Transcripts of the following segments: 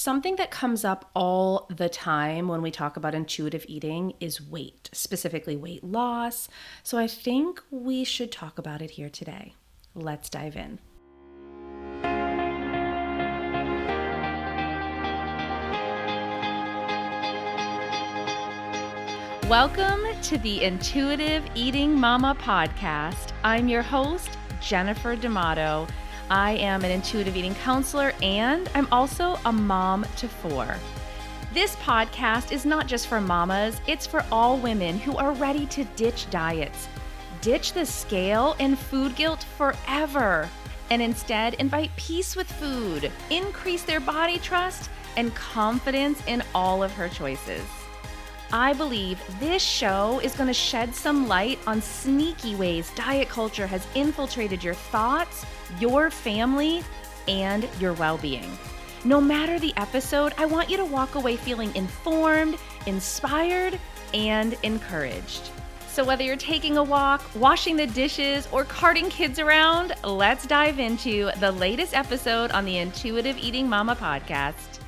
Something that comes up all the time when we talk about intuitive eating is weight, specifically weight loss. So I think we should talk about it here today. Let's dive in. Welcome to the Intuitive Eating Mama podcast. I'm your host, Jennifer D'Amato. I am an intuitive eating counselor and I'm also a mom to 4. This podcast is not just for mamas, it's for all women who are ready to ditch diets, ditch the scale and food guilt forever, and instead invite peace with food, increase their body trust, and confidence in all of her choices. I believe this show is going to shed some light on sneaky ways diet culture has infiltrated your thoughts, your family, and your well-being. No matter the episode, I want you to walk away feeling informed, inspired, and encouraged. So whether you're taking a walk, washing the dishes, or carting kids around, let's dive into the latest episode on the Intuitive Eating Mama podcast.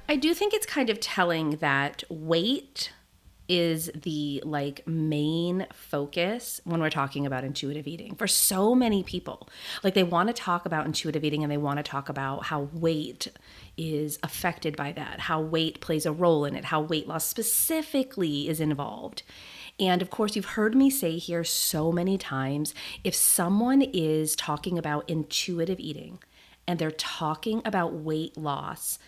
I do think it's kind of telling that weight is the main focus when we're talking about intuitive eating for so many people. They want to talk about intuitive eating and they want to talk about how weight is affected by that, how weight plays a role in it, how weight loss specifically is involved. And of course, you've heard me say here so many times, if someone is talking about intuitive eating, and they're talking about weight loss,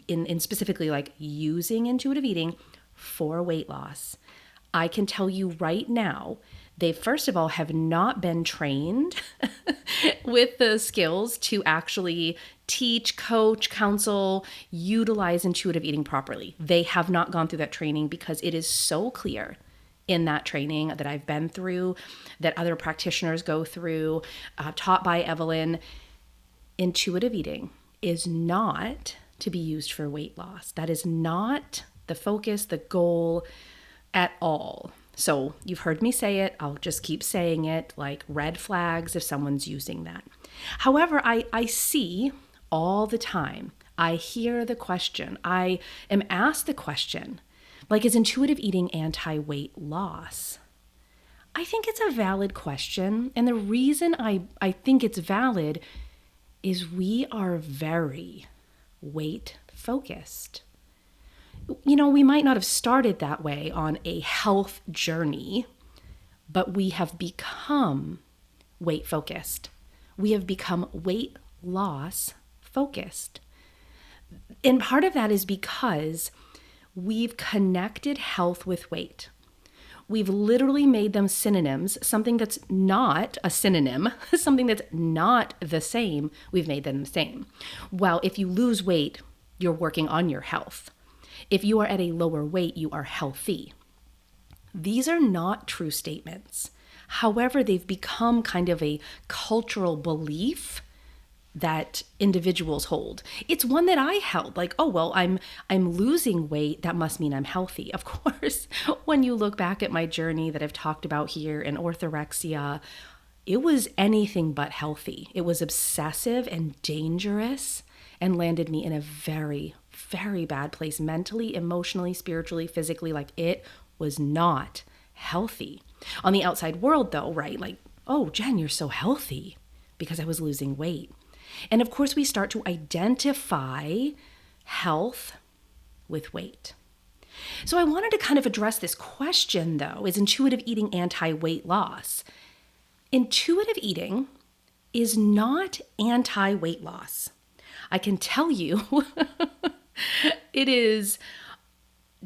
in specifically using intuitive eating for weight loss, I can tell you right now, they first of all have not been trained with the skills to actually teach, coach, counsel, utilize intuitive eating properly. They have not gone through that training because it is so clear in that training that I've been through, that other practitioners go through, taught by Evelyn. Intuitive eating is not to be used for weight loss. That is not the focus, the goal at all. So you've heard me say it. I'll just keep saying it, red flags if someone's using that. However, I see all the time, I hear the question, I am asked the question, is intuitive eating anti-weight loss? I think it's a valid question. And the reason I think it's valid is we are very weight focused. We might not have started that way on a health journey, but we have become weight focused. We have become weight loss focused. And part of that is because we've connected health with weight. We've literally made them synonyms, something that's not a synonym, something that's not the same, we've made them the same. Well, if you lose weight, you're working on your health. If you are at a lower weight, you are healthy. These are not true statements. However, they've become kind of a cultural belief that individuals hold. It's one that I held, I'm losing weight, that must mean I'm healthy. Of course, when you look back at my journey that I've talked about here in orthorexia, it was anything but healthy. It was obsessive and dangerous and landed me in a very, very bad place mentally, emotionally, spiritually, physically. It was not healthy. On the outside world though, right? Oh, Jen, you're so healthy, because I was losing weight. And of course, we start to identify health with weight. So I wanted to kind of address this question, though, is intuitive eating anti-weight loss? Intuitive eating is not anti-weight loss. I can tell you it is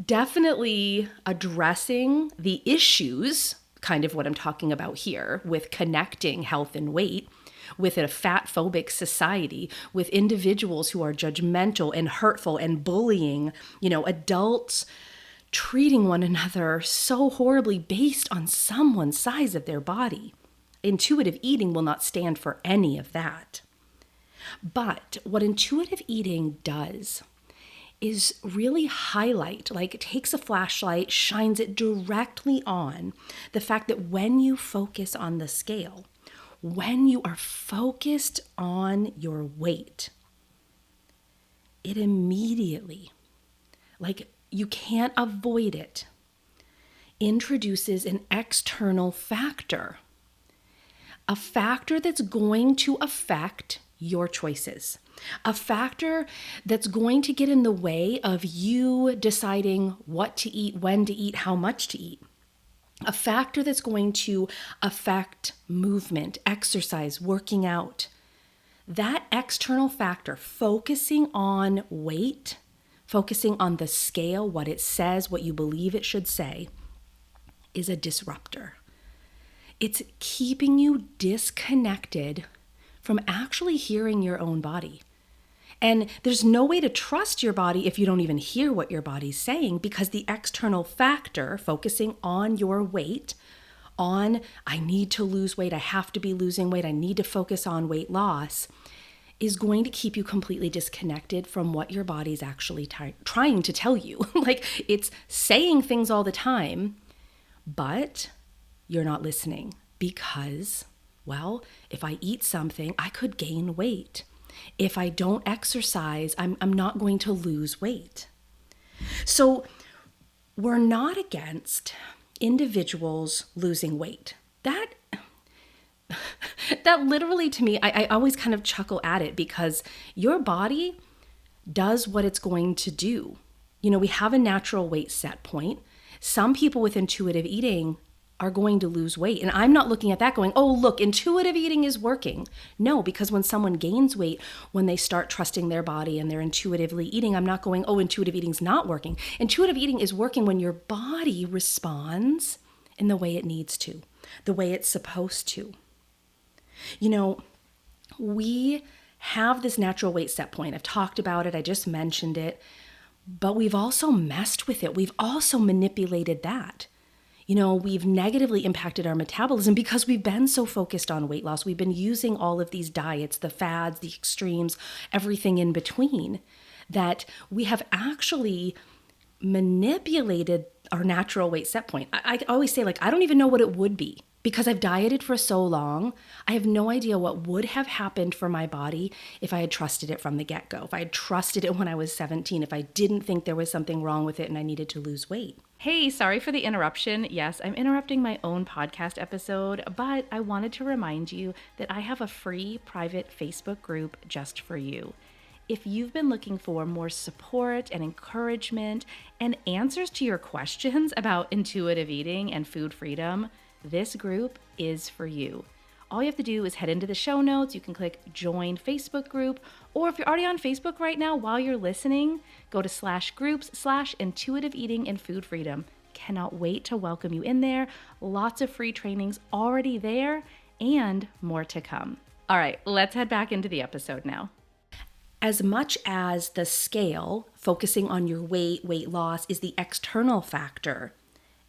definitely addressing the issues, kind of what I'm talking about here, with connecting health and weight, with a fat-phobic society, with individuals who are judgmental and hurtful and bullying, adults treating one another so horribly based on someone's size of their body. Intuitive eating will not stand for any of that. But what intuitive eating does is really highlight, it takes a flashlight, shines it directly on the fact that when you focus on the scale, when you are focused on your weight, it immediately, like you can't avoid it, introduces an external factor, a factor that's going to affect your choices, a factor that's going to get in the way of you deciding what to eat, when to eat, how much to eat, a factor that's going to affect movement, exercise, working out. That external factor, focusing on weight, focusing on the scale, what it says, what you believe it should say, is a disruptor. It's keeping you disconnected from actually hearing your own body. And there's no way to trust your body if you don't even hear what your body's saying, because the external factor, focusing on your weight, on I need to lose weight, I have to be losing weight, I need to focus on weight loss, is going to keep you completely disconnected from what your body's actually trying to tell you. Like, it's saying things all the time, but you're not listening because, well, if I eat something, I could gain weight. If I don't exercise, I'm not going to lose weight. So we're not against individuals losing weight. That literally, to me, I always kind of chuckle at it, because your body does what it's going to do. You know, we have a natural weight set point. Some people with intuitive eating are going to lose weight. And I'm not looking at that going, oh, look, intuitive eating is working. No, because when someone gains weight, when they start trusting their body and they're intuitively eating, I'm not going, oh, intuitive eating's not working. Intuitive eating is working when your body responds in the way it needs to, the way it's supposed to. You know, we have this natural weight set point. I've talked about it. I just mentioned it. But we've also messed with it. We've also manipulated that. You know, we've negatively impacted our metabolism because we've been so focused on weight loss. We've been using all of these diets, the fads, the extremes, everything in between, that we have actually manipulated our natural weight set point. I always say, like, I don't even know what it would be, because I've dieted for so long. I have no idea what would have happened for my body if I had trusted it from the get-go, if I had trusted it when I was 17, if I didn't think there was something wrong with it and I needed to lose weight. Hey, sorry for the interruption. Yes, I'm interrupting my own podcast episode, but I wanted to remind you that I have a free private Facebook group just for you. If you've been looking for more support and encouragement and answers to your questions about intuitive eating and food freedom, this group is for you. All you have to do is head into the show notes. You can click join Facebook group, or if you're already on Facebook right now while you're listening, go to /groups/intuitive eating and food freedom. Cannot wait to welcome you in there. Lots of free trainings already there and more to come. All right, let's head back into the episode now. As much as the scale, focusing on your weight, weight loss, is the external factor,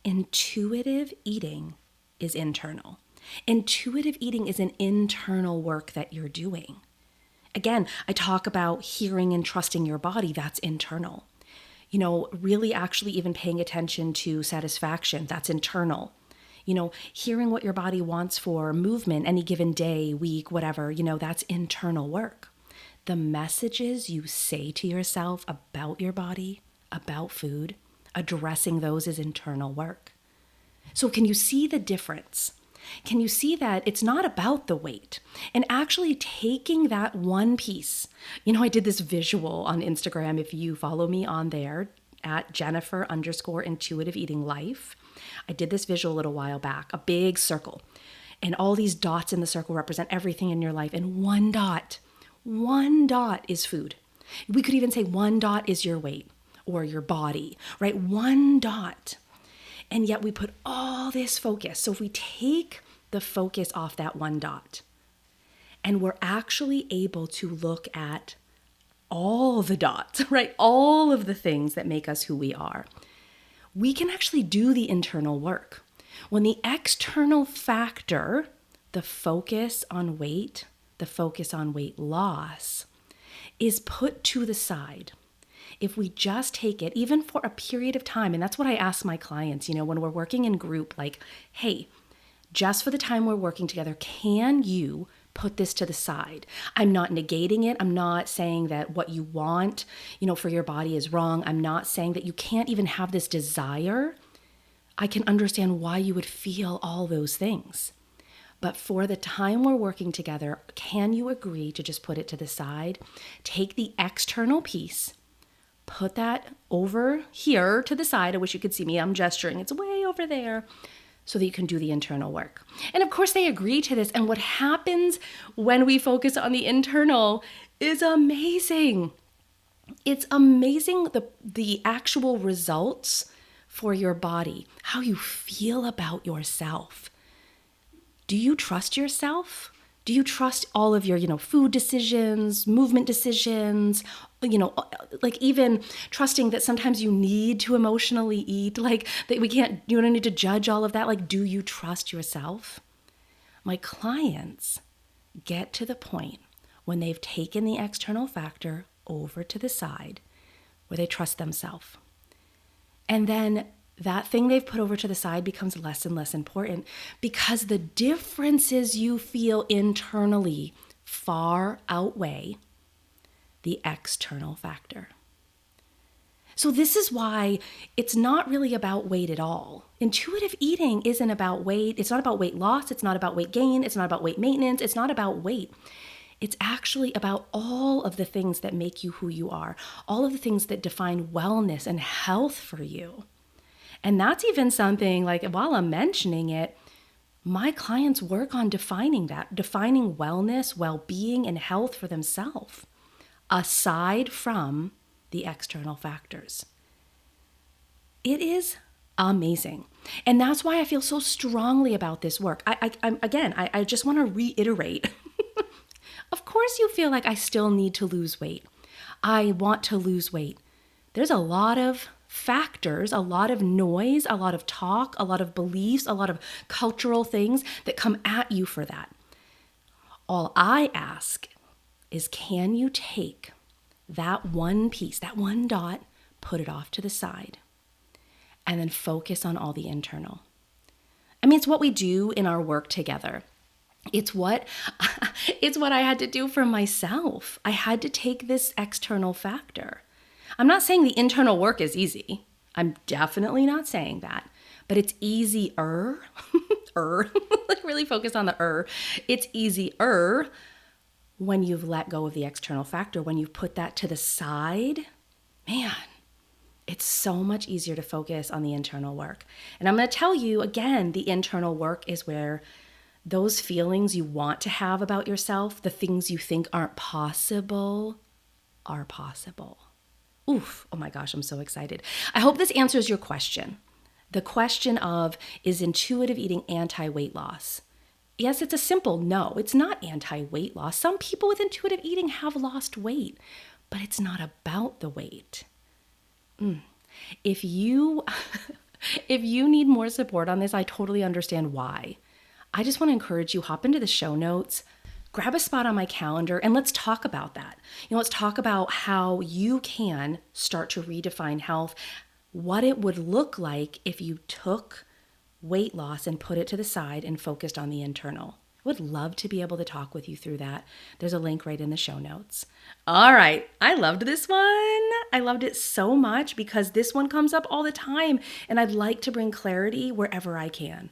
intuitive eating is internal. Intuitive eating is an internal work that you're doing. Again, I talk about hearing and trusting your body. That's internal. You know, really actually even paying attention to satisfaction. That's internal. You know, hearing what your body wants for movement any given day, week, whatever, you know, that's internal work. The messages you say to yourself about your body, about food, addressing those is internal work. So can you see the difference? Can you see that it's not about the weight, and actually taking that one piece? You know, I did this visual on Instagram. If you follow me on there at Jennifer_intuitive eating life, I did this visual a little while back, a big circle, and all these dots in the circle represent everything in your life. And one dot is food. We could even say one dot is your weight or your body, right? One dot. And yet we put all this focus. So if we take the focus off that one dot, and we're actually able to look at all the dots, right? All of the things that make us who we are, we can actually do the internal work. When the external factor, the focus on weight, the focus on weight loss, is put to the side, if we just take it, even for a period of time, and that's what I ask my clients, you know, when we're working in group, like, hey, just for the time we're working together, can you put this to the side. I'm not negating it. I'm not saying that what you want, for your body is wrong. I'm not saying that you can't even have this desire. I can understand why you would feel all those things. But for the time we're working together, can you agree to just put it to the side? Take the external piece, put that over here to the side. I wish you could see me. I'm gesturing. It's way over there so that you can do the internal work. And of course, they agree to this. And what happens when we focus on the internal is amazing. It's amazing the actual results for your body, how you feel about yourself. Do you trust yourself? Do you trust all of your, food decisions, movement decisions, like even trusting that sometimes you need to emotionally eat, like that you don't need to judge all of that. Like, do you trust yourself? My clients get to the point when they've taken the external factor over to the side where they trust themselves. And then that thing they've put over to the side becomes less and less important because the differences you feel internally far outweigh the external factor. So this is why it's not really about weight at all. Intuitive eating isn't about weight. It's not about weight loss. It's not about weight gain. It's not about weight maintenance. It's not about weight. It's actually about all of the things that make you who you are, all of the things that define wellness and health for you. And that's even something like, while I'm mentioning it, my clients work on defining wellness, well-being, and health for themselves, aside from the external factors. It is amazing. And that's why I feel so strongly about this work. I just want to reiterate. Of course you feel like I still need to lose weight. I want to lose weight. There's a lot of factors, a lot of noise, a lot of talk, a lot of beliefs, a lot of cultural things that come at you for that. All I ask is, can you take that one piece, that one dot, put it off to the side, and then focus on all the internal? I mean, it's what we do in our work together. It's what I had to do for myself. I had to take this external factor. I'm not saying the internal work is easy. I'm definitely not saying that. But it's easier. Like really focus on the It's easier when you've let go of the external factor, when you've put that to the side. Man, it's so much easier to focus on the internal work. And I'm going to tell you again, the internal work is where those feelings you want to have about yourself, the things you think aren't possible, are possible. Oof, oh my gosh, I'm so excited. I hope this answers your question. The question of, is intuitive eating anti-weight loss? Yes, it's a simple no. It's not anti-weight loss. Some people with intuitive eating have lost weight, but it's not about the weight. If you need more support on this, I totally understand why. I just want to encourage you, hop into the show notes, grab a spot on my calendar, and let's talk about that. Let's talk about how you can start to redefine health, what it would look like if you took weight loss and put it to the side and focused on the internal. I would love to be able to talk with you through that. There's a link right in the show notes. All right. I loved this one. I loved it so much because this one comes up all the time, and I'd like to bring clarity wherever I can.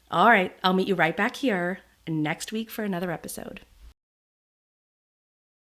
All right. I'll meet you right back here next week for another episode.